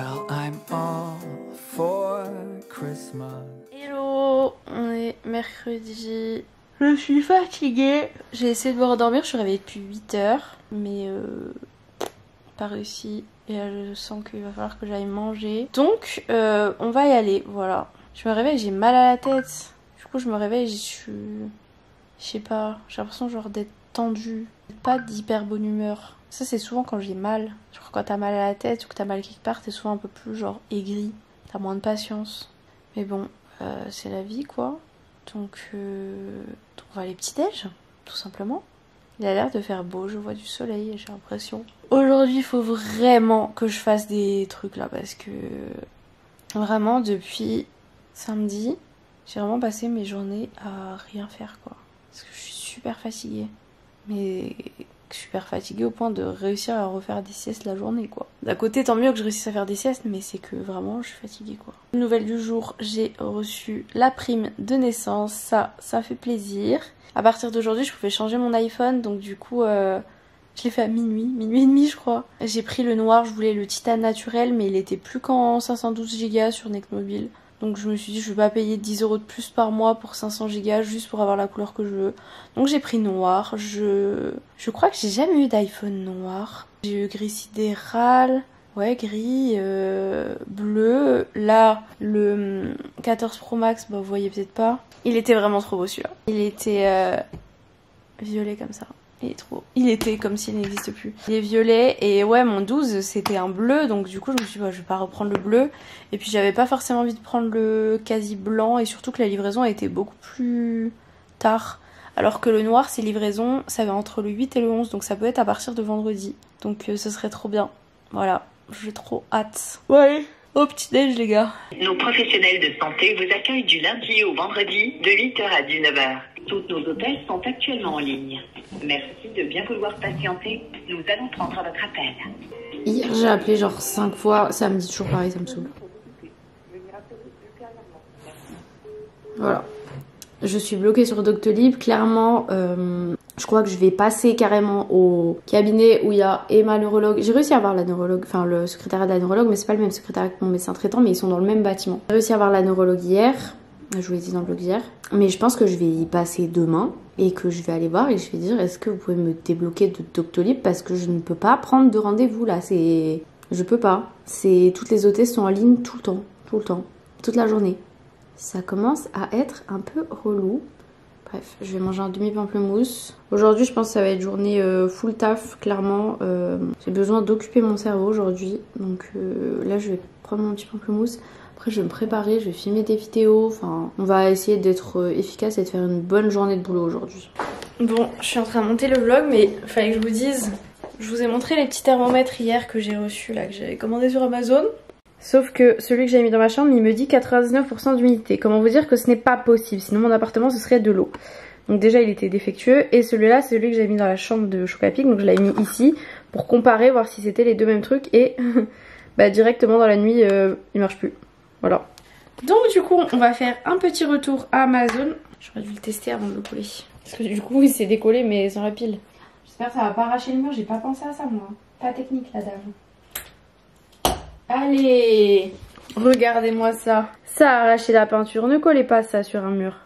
Well, I'm all for Christmas. Hello, on est mercredi. Je suis fatiguée. J'ai essayé de me rendormir, je suis réveillée depuis 8 heures. Mais pas réussi. Et là, je sens qu'il va falloir que j'aille manger. Donc, on va y aller, voilà. Je me réveille, j'ai mal à la tête. Du coup, je me réveille, je suis... Je sais pas, j'ai l'impression genre d'être tendue. Pas d'hyper bonne humeur. Ça, c'est souvent quand j'ai mal. Genre quand t'as mal à la tête ou que t'as mal quelque part, t'es souvent un peu plus genre aigri. T'as moins de patience. Mais bon, c'est la vie quoi. Donc on va aller petit-déj, tout simplement. Il a l'air de faire beau, je vois du soleil, j'ai l'impression. Aujourd'hui, il faut vraiment que je fasse des trucs là parce que vraiment depuis samedi, j'ai vraiment passé mes journées à rien faire quoi. Parce que je suis super fatiguée. Mais super fatiguée au point de réussir à refaire des siestes la journée quoi. D'un côté tant mieux que je réussisse à faire des siestes, mais c'est que vraiment je suis fatiguée quoi. Nouvelle du jour, j'ai reçu la prime de naissance, ça fait plaisir. À partir d'aujourd'hui je pouvais changer mon iPhone, donc du coup je l'ai fait à minuit et demi je crois. J'ai pris le noir, je voulais le titane naturel mais il était plus qu'en 512 Go sur Necmobile. Donc je me suis dit je vais pas payer 10 € de plus par mois pour 500 Go juste pour avoir la couleur que je veux. Donc j'ai pris noir. Je crois que j'ai jamais eu d'iPhone noir. J'ai eu gris sidéral, ouais gris, bleu. Là le 14 Pro Max, bah vous voyez peut-être pas. Il était vraiment trop beau celui-là. Il était violet comme ça. Il était comme s'il n'existe plus. Il est violet et ouais mon 12 c'était un bleu donc du coup je me suis dit bah, je vais pas reprendre le bleu. Et puis j'avais pas forcément envie de prendre le quasi blanc et surtout que la livraison a été beaucoup plus tard. Alors que le noir c'est livraison, ça va entre le 8 et le 11 donc ça peut être à partir de vendredi. Donc ce serait trop bien. Voilà, j'ai trop hâte. Ouais, au petit-déj les gars. Nos professionnels de santé vous accueillent du lundi au vendredi de 8h à 19h. Tous nos hôtels sont actuellement en ligne. Merci de bien vouloir patienter. Nous allons prendre votre appel. Hier j'ai appelé genre 5 fois, ça me dit toujours pareil, ça me saoule. Voilà. Je suis bloquée sur Doctolib, clairement je crois que je vais passer carrément au cabinet où il y a Emma neurologue. J'ai réussi à avoir la neurologue, enfin le secrétariat de la neurologue, mais c'est pas le même secrétariat que mon médecin traitant, mais ils sont dans le même bâtiment. J'ai réussi à avoir la neurologue hier, je vous l'ai dit dans le vlog hier, mais je pense que je vais y passer demain et que je vais aller voir et je vais dire est-ce que vous pouvez me débloquer de Doctolib parce que je ne peux pas prendre de rendez-vous là, c'est... Je peux pas. Toutes les hôtesses sont en ligne tout le temps, toute la journée. Ça commence à être un peu relou. Bref, je vais manger un demi-pamplemousse. Aujourd'hui, je pense que ça va être journée full taf, clairement. J'ai besoin d'occuper mon cerveau aujourd'hui. Donc là, je vais prendre mon petit pamplemousse. Après, je vais me préparer, je vais filmer des vidéos. Enfin, on va essayer d'être efficace et de faire une bonne journée de boulot aujourd'hui. Bon, je suis en train de monter le vlog, mais il fallait que je vous dise. Je vous ai montré les petits thermomètres hier que j'ai reçus, là, que j'avais commandé sur Amazon. Sauf que celui que j'ai mis dans ma chambre, il me dit 99% d'humidité. Comment vous dire que ce n'est pas possible, sinon mon appartement ce serait de l'eau. Donc déjà il était défectueux et celui-là c'est celui que j'ai mis dans la chambre de Chocapic, donc je l'avais mis ici pour comparer, voir si c'était les deux mêmes trucs et bah directement dans la nuit il marche plus. Voilà. Donc du coup on va faire un petit retour à Amazon. J'aurais dû le tester avant de le coller. Parce que du coup il s'est décollé mais sans la pile. J'espère que ça va pas arracher le mur, j'ai pas pensé à ça moi. Pas technique la dame. Allez, regardez-moi ça. Ça a arraché la peinture. Ne collez pas ça sur un mur.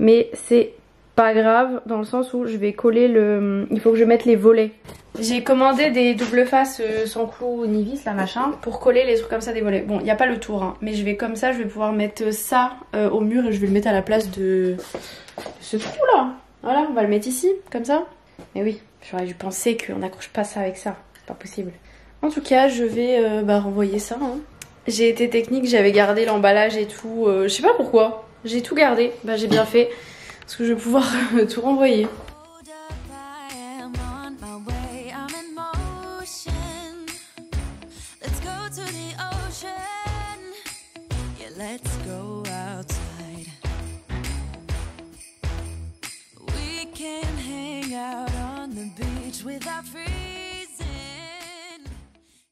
Mais c'est pas grave dans le sens où je vais coller le... Il faut que je mette les volets. J'ai commandé des double faces sans clous ni vis là machin pour coller les trucs comme ça des volets. Bon, il n'y a pas le tour hein, mais je vais comme ça, je vais pouvoir mettre ça au mur et je vais le mettre à la place de ce trou là. Voilà, on va le mettre ici, comme ça. Mais oui, j'aurais dû penser qu'on n'accroche pas ça avec ça. C'est pas possible. En tout cas, je vais renvoyer ça. Hein. J'ai été technique, j'avais gardé l'emballage et tout. Je sais pas pourquoi. J'ai tout gardé. Bah j'ai bien fait. Parce que je vais pouvoir tout renvoyer.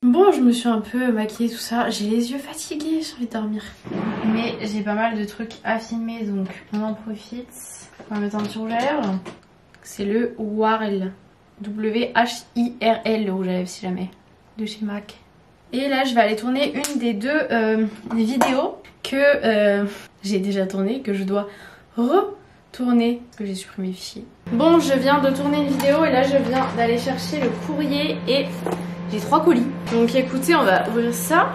Bon, je me suis un peu maquillée tout ça. J'ai les yeux fatigués, j'ai envie de dormir. Mais j'ai pas mal de trucs à filmer donc on en profite. On va mettre un petit rouge à lèvres. C'est le Warel. W-H-I-R-L le rouge à lèvres si jamais. De chez MAC. Et là je vais aller tourner une des deux vidéos que j'ai déjà tourné, que je dois retourner parce que j'ai supprimé les fichiers. Bon, je viens de tourner une vidéo et là je viens d'aller chercher le courrier et j'ai 3 colis. Donc écoutez, on va ouvrir ça.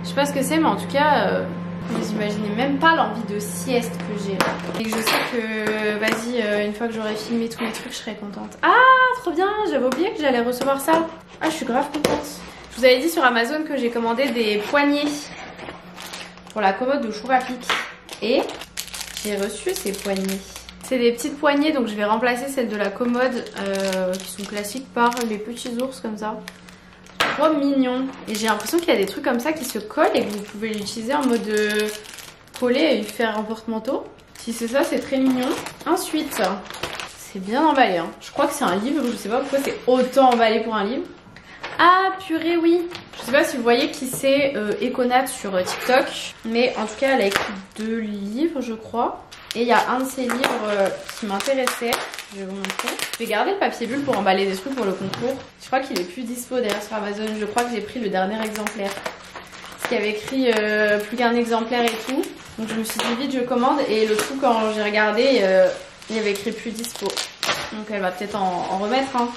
Je sais pas ce que c'est, mais en tout cas vous imaginez même pas l'envie de sieste que j'ai. Et je sais que vas-y, une fois que j'aurai filmé tous les trucs, je serai contente. Ah, trop bien, j'avais oublié que j'allais recevoir ça. Ah, je suis grave contente. Je vous avais dit sur Amazon que j'ai commandé des poignées pour la commode de four à pic. Et j'ai reçu ces poignées. C'est des petites poignées, donc je vais remplacer celles de la commode qui sont classiques par les petits ours comme ça. Trop mignon. Et j'ai l'impression qu'il y a des trucs comme ça qui se collent et que vous pouvez l'utiliser en mode coller et faire un porte-manteau. Si c'est ça, c'est très mignon. Ensuite, c'est bien emballé. Hein. Je crois que c'est un livre. Je sais pas pourquoi c'est autant emballé pour un livre. Ah purée, oui. Je sais pas si vous voyez qui c'est Econat sur TikTok. Mais en tout cas, elle a écrit 2 livres, je crois. Et il y a un de ces livres qui m'intéressait. Je vais vous montrer. Je vais garder le papier bulle pour emballer des trucs pour le concours. Je crois qu'il est plus dispo d'ailleurs sur Amazon. Je crois que j'ai pris le dernier exemplaire. Parce qu'il y avait écrit plus qu'un exemplaire et tout. Donc je me suis dit vite je commande. Et le coup quand j'ai regardé, il y avait écrit plus dispo. Donc elle va peut-être en remettre. Hein.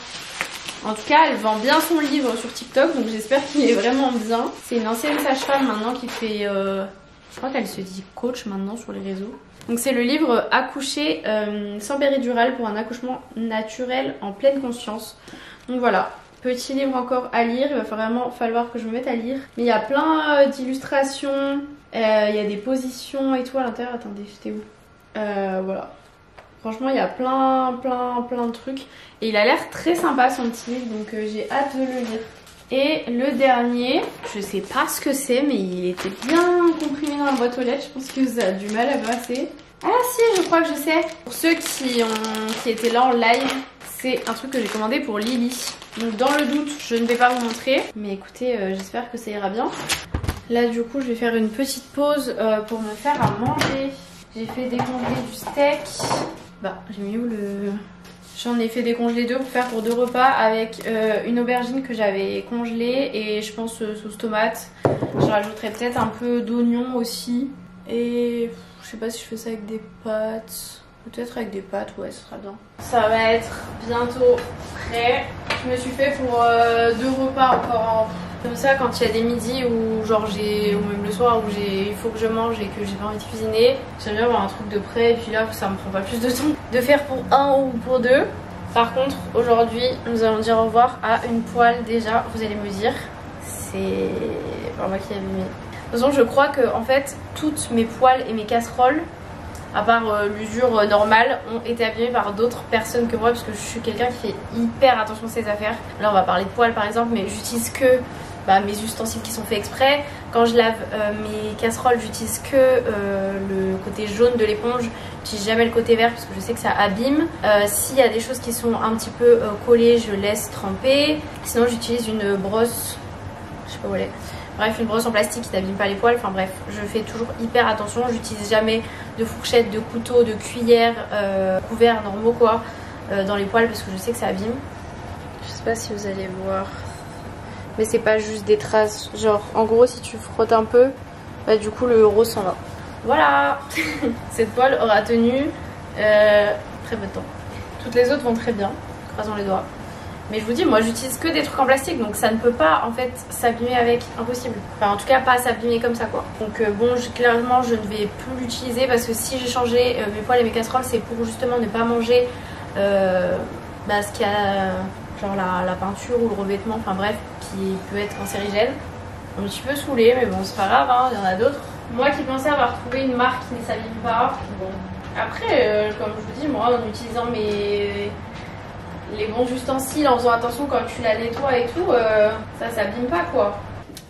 En tout cas, elle vend bien son livre sur TikTok. Donc j'espère qu'il est vraiment bien. C'est une ancienne sage-femme maintenant qui fait... je crois qu'elle se dit coach maintenant sur les réseaux. Donc c'est le livre Accoucher sans péridurale pour un accouchement naturel en pleine conscience. Donc voilà, petit livre encore à lire, il va vraiment falloir que je me mette à lire. Mais il y a plein d'illustrations, il y a des positions et tout à l'intérieur. Attendez, j'étais où voilà. Franchement il y a plein de trucs. Et il a l'air très sympa son petit livre, donc j'ai hâte de le lire. Et le dernier, je sais pas ce que c'est, mais il était bien comprimé dans la boîte aux lettres. Je pense que ça a du mal à passer. Ah si, je crois que je sais. Pour ceux qui étaient là en live, c'est un truc que j'ai commandé pour Lily. Donc dans le doute, je ne vais pas vous montrer. Mais écoutez, j'espère que ça ira bien. Là du coup, je vais faire une petite pause pour me faire à manger. J'ai fait décongeler du steak. Bah, j'ai mis où le... J'en ai fait décongeler 2 pour faire pour 2 repas avec une aubergine que j'avais congelée et je pense sauce tomate. Je rajouterai peut-être un peu d'oignon aussi. Et je sais pas si je fais ça avec des pâtes. Peut-être avec des pâtes, ouais, ce sera bien. Ça va être bientôt prêt. Je me suis fait pour 2 repas encore. Comme ça, quand il y a des midis où genre ou même le soir où il faut que je mange et que j'ai pas envie de cuisiner, j'aime bien avoir un truc de prêt et puis là ça me prend pas plus de temps de faire pour 1 ou pour 2. Par contre, aujourd'hui, nous allons dire au revoir à une poêle déjà, vous allez me dire. C'est pas moi qui l'ai mis. De toute façon, je crois que en fait, toutes mes poêles et mes casseroles, à part l'usure normale, ont été abîmées par d'autres personnes que moi parce que je suis quelqu'un qui fait hyper attention à ses affaires. Là, on va parler de poêles par exemple, mais j'utilise que mes ustensiles qui sont faits exprès. Quand je lave mes casseroles, j'utilise que le côté jaune de l'éponge. J'utilise jamais le côté vert parce que je sais que ça abîme. S'il y a des choses qui sont un petit peu collées, je laisse tremper. Sinon, j'utilise une brosse, je sais pas où elle est. Bref, une brosse en plastique qui n'abîme pas les poils. Enfin bref, je fais toujours hyper attention. J'utilise jamais de fourchette, de couteau, de cuillère, couverts normaux quoi, dans les poils parce que je sais que ça abîme. Je sais pas si vous allez voir. Mais c'est pas juste des traces. Genre, en gros, si tu frottes un peu, bah du coup le rose s'en va. Voilà. Cette poêle aura tenu très peu de temps. Toutes les autres vont très bien. Croisons les doigts. Mais je vous dis, moi j'utilise que des trucs en plastique, donc ça ne peut pas en fait s'abîmer avec, impossible. Enfin en tout cas pas s'abîmer comme ça quoi. Donc bon, clairement je ne vais plus l'utiliser parce que si j'ai changé mes poêles et mes casseroles, c'est pour justement ne pas manger ce qu'il y a, genre la peinture ou le revêtement, enfin bref, qui peut être cancérigène. Un petit peu saoulée, mais bon c'est pas grave, hein, il y en a d'autres. Moi qui pensais avoir trouvé une marque qui ne s'abîme pas, bon. Après, comme je vous dis, moi en utilisant les bons ustensiles, en faisant attention quand tu la nettoies et tout, ça s'abîme pas quoi.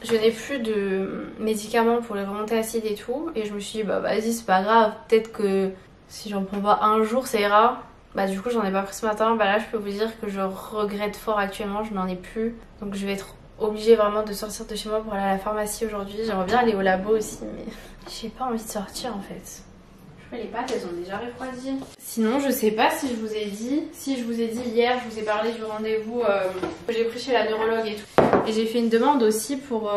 Je n'ai plus de médicaments pour les remontées acides et tout, et je me suis dit bah vas-y c'est pas grave, peut-être que si j'en prends pas un jour ça ira. Bah du coup j'en ai pas pris ce matin, bah là je peux vous dire que je regrette fort actuellement, je n'en ai plus. Donc je vais être obligée vraiment de sortir de chez moi pour aller à la pharmacie aujourd'hui. J'aimerais bien aller au labo aussi, mais j'ai pas envie de sortir en fait. Les pâtes elles ont déjà refroidi. Sinon je sais pas si je vous ai dit, hier je vous ai parlé du rendez-vous que j'ai pris chez la neurologue et tout. Et j'ai fait une demande aussi pour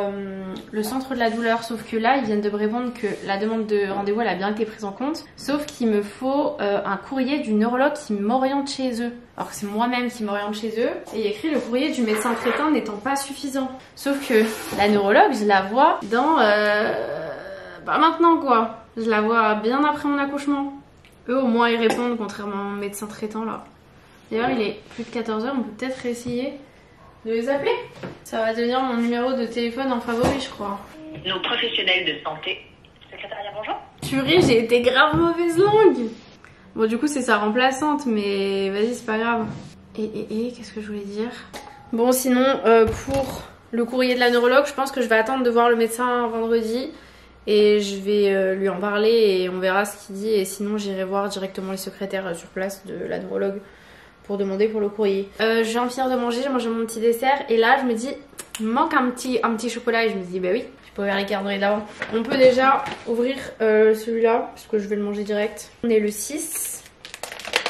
le centre de la douleur. Sauf que là, ils viennent de me répondre que la demande de rendez-vous, elle a bien été prise en compte. Sauf qu'il me faut un courrier du neurologue qui m'oriente chez eux. Alors que c'est moi-même qui m'oriente chez eux. Et il y a écrit le courrier du médecin traitant n'étant pas suffisant. Sauf que la neurologue, je la vois dans... bah maintenant quoi. Je la vois bien après mon accouchement. Eux au moins ils répondent contrairement au médecin traitant là. D'ailleurs il est plus de 14h, on peut peut-être essayer de les appeler. Ça va devenir mon numéro de téléphone en favori je crois. Nos professionnels de santé. Secrétariat, bonjour. Purée, j'ai été grave mauvaise langue. Bon du coup c'est sa remplaçante mais vas-y c'est pas grave. Et qu'est-ce que je voulais dire? Bon sinon pour le courrier de la neurologue je pense que je vais attendre de voir le médecin vendredi. Et je vais lui en parler et on verra ce qu'il dit. Et sinon j'irai voir directement les secrétaires sur place de la neurologue pour demander pour le courrier. Je viens de finir de manger, j'ai mangé mon petit dessert. Et là je me dis, il me manque un petit chocolat. Et je me dis, bah oui, je peux ouvrir les carnets d'avant. On peut déjà ouvrir celui-là, parce que je vais le manger direct. On est le 6.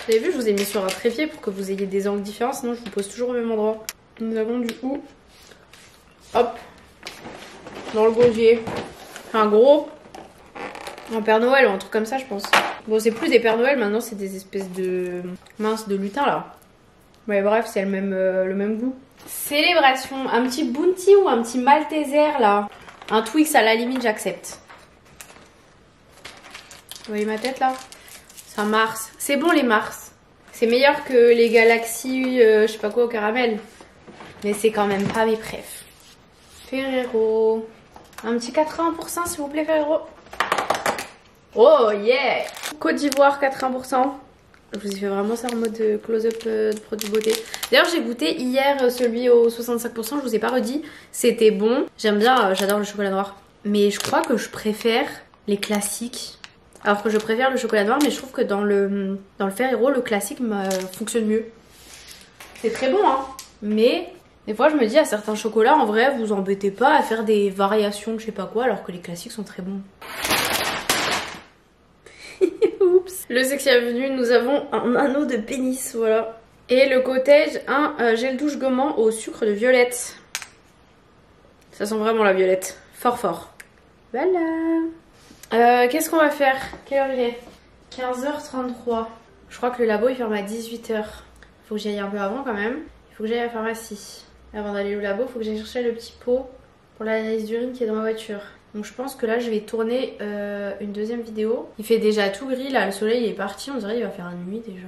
Vous avez vu, je vous ai mis sur un trépied pour que vous ayez des angles différents. Sinon je vous pose toujours au même endroit. Nous avons du coup, hop, dans le gosier. Un gros, un Père Noël ou un truc comme ça je pense. Bon c'est plus des Pères Noël maintenant, c'est des espèces de minces de lutin là. Ouais bref c'est le même goût. Célébration, un petit Bounty ou un petit Malteser là. Un Twix à la limite j'accepte. Vous voyez ma tête là? C'est un Mars. C'est bon les Mars. C'est meilleur que les Galaxy je sais pas quoi au caramel. Mais c'est quand même pas mes préfs. Ferrero. Un petit 80% s'il vous plaît Ferrero. Oh yeah. Côte d'Ivoire 80%. Je vous ai fait vraiment ça en mode close-up de produits beauté. D'ailleurs j'ai goûté hier celui au 65%, je vous ai pas redit. C'était bon. J'aime bien, j'adore le chocolat noir. Mais je crois que je préfère les classiques. Alors que je préfère le chocolat noir, mais je trouve que dans le Ferrero, le classique fonctionne mieux. C'est très bon hein. Mais... des fois je me dis à certains chocolats en vrai vous embêtez pas à faire des variations de je sais pas quoi alors que les classiques sont très bons. Oups. Le Sexy Avenue, nous avons un anneau de pénis voilà. Et le cottage un gel douche gommant au sucre de violette. Ça sent vraiment la violette. Fort fort. Voilà. Qu'est-ce qu'on va faire? Quelle heure il est? 15h33. Je crois que le labo il ferme à 18h. Faut que j'y aille un peu avant quand même. Il faut que j'aille à la pharmacie. Avant d'aller au labo, il faut que j'aille chercher le petit pot pour l'analyse d'urine qui est dans ma voiture. Donc je pense que là je vais tourner une deuxième vidéo. Il fait déjà tout gris là, le soleil est parti, on dirait qu'il va faire nuit déjà.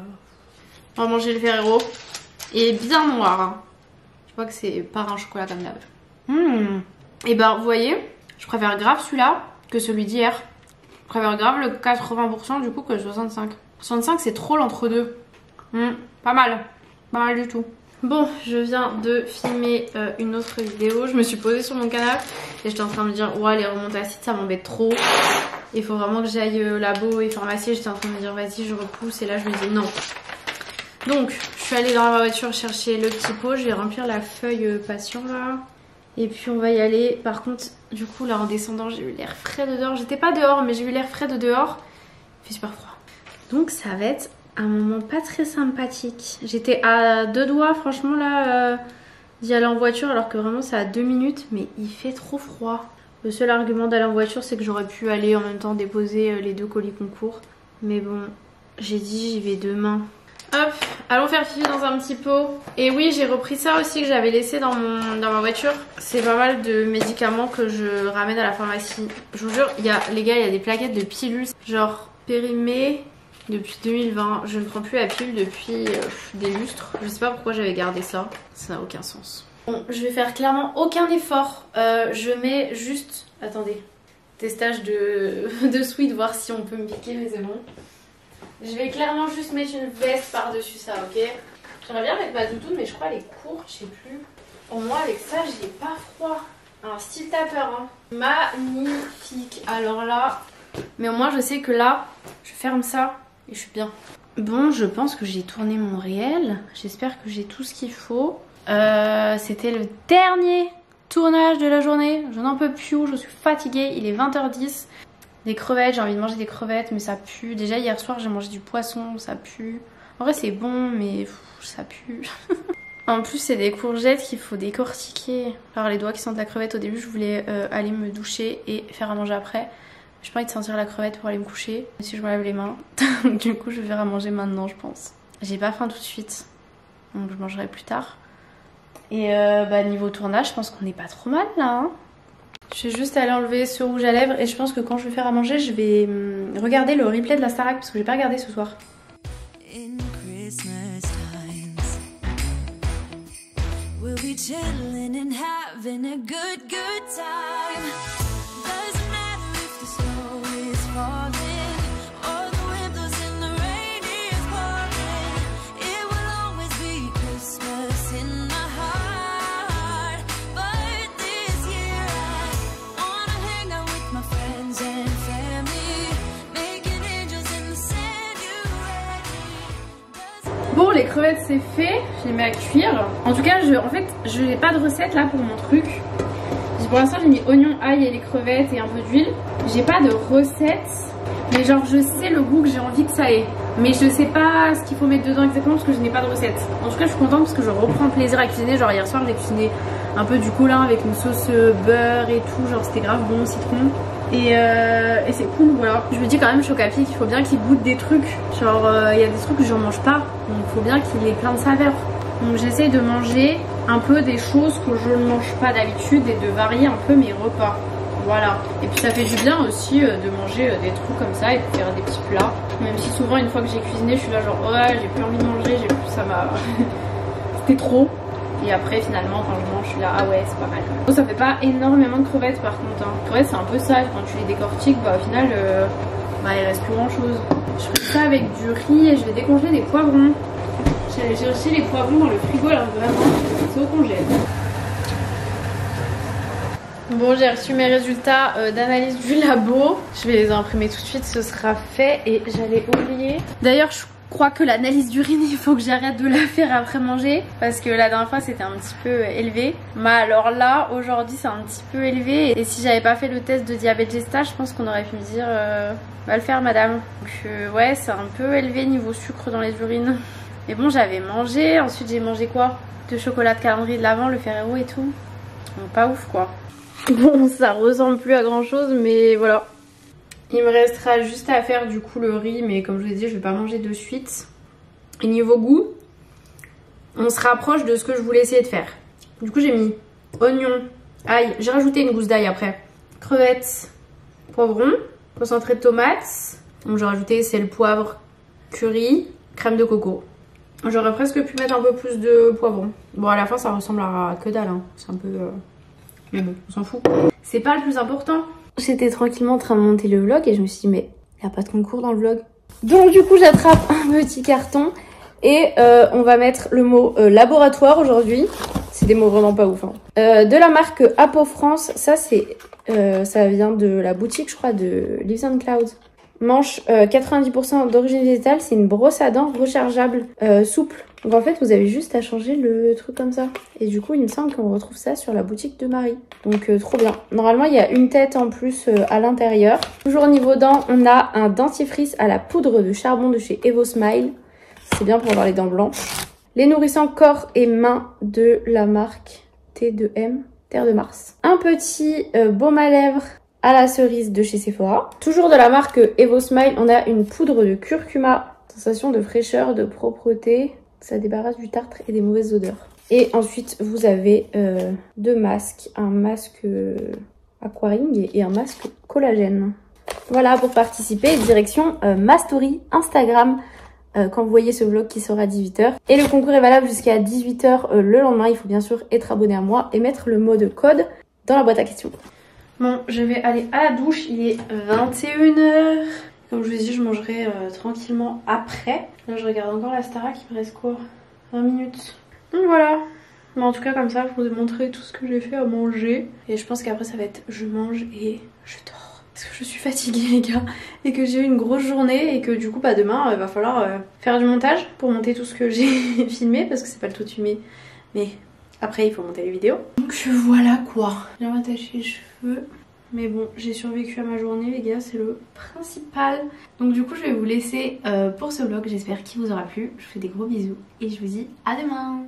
On va manger le Ferrero. Il est bien noir hein. Je crois que c'est pas un chocolat comme d'hab. Et ben vous voyez, je préfère grave celui-là que celui d'hier. Je préfère grave le 80% du coup que le 65. 65 c'est trop l'entre-deux. Pas mal. Pas mal du tout. Bon, je viens de filmer une autre vidéo. Je me suis posée sur mon canapé et j'étais en train de me dire ouais les remontées acides ça m'embête trop. Il faut vraiment que j'aille au labo et pharmacie. J'étais en train de me dire vas-y je repousse et là je me dis non. Donc je suis allée dans ma voiture chercher le petit pot. Je vais remplir la feuille patient là. Et puis on va y aller. Par contre du coup là en descendant j'ai eu l'air frais de dehors. J'étais pas dehors mais j'ai eu l'air frais de dehors. Il fait super froid. Donc ça va être un moment pas très sympathique. J'étais à deux doigts franchement là d'y aller en voiture alors que vraiment c'est à 2 minutes mais il fait trop froid. Le seul argument d'aller en voiture c'est que j'aurais pu aller en même temps déposer les 2 colis concours. Mais bon j'ai dit j'y vais demain. Hop, allons faire pipi dans un petit pot. Et oui j'ai repris ça aussi que j'avais laissé dans ma voiture. C'est pas mal de médicaments que je ramène à la pharmacie. Je vous jure les gars il y a des plaquettes de pilules genre périmées. Depuis 2020, je ne prends plus la pilule depuis des lustres. Je sais pas pourquoi j'avais gardé ça. Ça n'a aucun sens. Bon, je vais faire clairement aucun effort. Je mets juste... attendez. Testage de sweat, voir si on peut me piquer, mais c'est bon. Je vais clairement juste mettre une veste par-dessus ça, ok? J'aimerais bien mettre ma doudoune, mais je crois qu'elle est courte, je sais plus. Au moins avec ça, j'ai pas froid. Un style tapeur, hein. Magnifique. Alors là... mais au moins je sais que là, je ferme ça. Et je suis bien. Bon, je pense que j'ai tourné mon réel. J'espère que j'ai tout ce qu'il faut. C'était le dernier tournage de la journée. Je n'en peux plus, je suis fatiguée. Il est 20h10. Des crevettes, j'ai envie de manger des crevettes, mais ça pue. Déjà hier soir, j'ai mangé du poisson, ça pue. En vrai, c'est bon, mais ça pue. En plus c'est des courgettes qu'il faut décortiquer. Alors les doigts qui sentent la crevette, au début je voulais aller me doucher et faire à manger après. J'ai pas envie de sentir la crevette pour aller me coucher, si je me lave les mains. Du coup je vais faire à manger maintenant je pense. J'ai pas faim tout de suite, donc je mangerai plus tard. Et niveau tournage je pense qu'on est pas trop mal là hein. Je vais juste aller enlever ce rouge à lèvres et je pense que quand je vais faire à manger je vais regarder le replay de la Starac parce que j'ai pas regardé ce soir. We'll be chillin' and having a good time. Doesn't matter if the snow is falling or the windows in the rain is pouring. It will always be Christmas in my heart. But this year I wanna hang out with my friends and family, making angels in the sand. You ready? Bon, les crevettes c'est fait, je les mets à cuire. En tout cas, je n'ai pas de recette là pour mon truc. Pour l'instant, j'ai mis oignon, ail et les crevettes et un peu d'huile. J'ai pas de recette, mais genre je sais le goût que j'ai envie que ça ait. Mais je sais pas ce qu'il faut mettre dedans exactement parce que je n'ai pas de recette. En tout cas, je suis contente parce que je reprends plaisir à cuisiner. Genre hier soir, j'ai cuisiné un peu du colin avec une sauce beurre et tout. Genre c'était grave bon, citron. Et c'est cool, voilà. Je me dis quand même, Chocapic, il faut bien qu'il goûte des trucs. Genre, il y a des trucs que j'en mange pas. Donc il faut bien qu'il ait plein de saveurs. Donc j'essaye de manger un peu des choses que je ne mange pas d'habitude et de varier un peu mes repas. Voilà. Et puis ça fait du bien aussi de manger des trucs comme ça et de faire des petits plats. Même si souvent une fois que j'ai cuisiné, je suis là genre ouais, j'ai plus envie de manger, ça m'a... C'était trop. Et après finalement quand je mange, je suis là ah ouais c'est pas mal. Bon, ça fait pas énormément de crevettes par contre. Hein. Crevettes c'est un peu ça, quand tu les décortiques, bah au final il reste plus grand chose. Je fais ça avec du riz et je vais décongeler des poivrons. J'ai cherché les poivrons dans le frigo alors vraiment c'est au congèle. Bon, j'ai reçu mes résultats d'analyse du labo. Je vais les imprimer tout de suite, ce sera fait. Et j'allais oublier. D'ailleurs, je crois que l'analyse d'urine, il faut que j'arrête de la faire après manger. Parce que la dernière fois, c'était un petit peu élevé. Mais alors là, aujourd'hui, c'est un petit peu élevé. Et si j'avais pas fait le test de diabète gestal, je pense qu'on aurait pu me dire va le faire, madame. Donc, ouais, c'est un peu élevé niveau sucre dans les urines. Mais bon, j'avais mangé. Ensuite, j'ai mangé quoi? De chocolat de calendrier de l'Avent, le Ferrero et tout. Bon, pas ouf, quoi. Bon, ça ressemble plus à grand chose, mais voilà. Il me restera juste à faire du coup le riz, mais comme je vous ai dit, je vais pas manger de suite. Et niveau goût, on se rapproche de ce que je voulais essayer de faire. Du coup, j'ai mis oignon, ail, j'ai rajouté une gousse d'ail après, crevettes, poivron, concentré de tomates. Donc j'ai rajouté sel, poivre, curry, crème de coco. J'aurais presque pu mettre un peu plus de poivron. Bon, à la fin, ça ressemble à que dalle, hein. C'est un peu... Mais bon, on s'en fout. C'est pas le plus important. J'étais tranquillement en train de monter le vlog et je me suis dit, mais il n'y a pas de concours dans le vlog. Donc du coup, j'attrape un petit carton et on va mettre le mot laboratoire aujourd'hui. C'est des mots vraiment pas ouf. Hein. De la marque Apo France. Ça, ça vient de la boutique, je crois, de Leaves and Clouds. Manche 90% d'origine végétale. C'est une brosse à dents rechargeable, souple. Donc en fait, vous avez juste à changer le truc comme ça. Et du coup, il me semble qu'on retrouve ça sur la boutique de Marie. Donc trop bien. Normalement, il y a une tête en plus à l'intérieur. Toujours au niveau dents, on a un dentifrice à la poudre de charbon de chez Evosmile. C'est bien pour avoir les dents blanches. Les nourrissants corps et mains de la marque T2M, Terre de Mars. Un petit baume à lèvres à la cerise de chez Sephora. Toujours de la marque Evosmile, on a une poudre de curcuma. Sensation de fraîcheur, de propreté. Ça débarrasse du tartre et des mauvaises odeurs. Et ensuite, vous avez deux masques. Un masque aquaring et un masque collagène. Voilà, pour participer, direction ma story Instagram quand vous voyez ce vlog qui sera à 18 h. Et le concours est valable jusqu'à 18 h le lendemain. Il faut bien sûr être abonné à moi et mettre le mot de code dans la boîte à questions. Bon, je vais aller à la douche. Il est 21 h. Comme je vous ai dit, je mangerai tranquillement après. Là, je regarde encore la Starac, il me reste quoi? 20 minutes. Donc voilà. Mais en tout cas, comme ça, je vous ai montré tout ce que j'ai fait à manger. Et je pense qu'après, ça va être je mange et je dors. Parce que je suis fatiguée, les gars. Et que j'ai eu une grosse journée. Et que du coup, bah, demain, il va falloir faire du montage pour monter tout ce que j'ai filmé. Parce que c'est pas le tout filmé. Mais après, il faut monter les vidéos. Donc voilà quoi. J'ai attaché les cheveux. Mais bon, j'ai survécu à ma journée les gars, c'est le principal. Donc du coup, je vais vous laisser pour ce vlog. J'espère qu'il vous aura plu. Je vous fais des gros bisous et je vous dis à demain.